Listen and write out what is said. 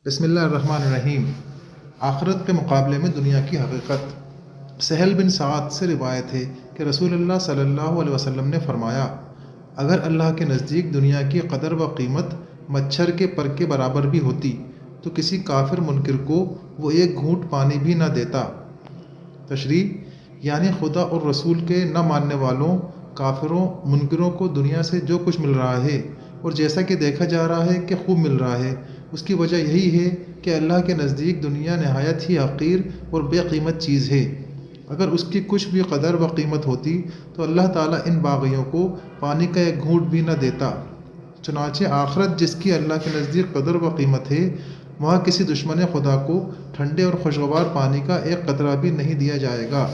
بسم اللہ الرحمن الرحیم۔ آخرت کے مقابلے میں دنیا کی حقیقت۔ سہل بن سعد سے روایت ہے کہ رسول اللہ صلی اللہ علیہ وسلم نے فرمایا، اگر اللہ کے نزدیک دنیا کی قدر و قیمت مچھر کے پر کے برابر بھی ہوتی تو کسی کافر منکر کو وہ ایک گھونٹ پانی بھی نہ دیتا۔ تشریح یعنی خدا اور رسول کے نہ ماننے والوں، کافروں، منکروں کو دنیا سے جو کچھ مل رہا ہے اور جیسا کہ دیکھا جا رہا ہے کہ خوب مل رہا ہے، اس کی وجہ یہی ہے کہ اللہ کے نزدیک دنیا نہایت ہی حقیر اور بے قیمت چیز ہے۔ اگر اس کی کچھ بھی قدر و قیمت ہوتی تو اللہ تعالیٰ ان باغیوں کو پانی کا ایک گھونٹ بھی نہ دیتا۔ چنانچہ آخرت جس کی اللہ کے نزدیک قدر و قیمت ہے، وہاں کسی دشمن خدا کو ٹھنڈے اور خوشگوار پانی کا ایک قطرہ بھی نہیں دیا جائے گا۔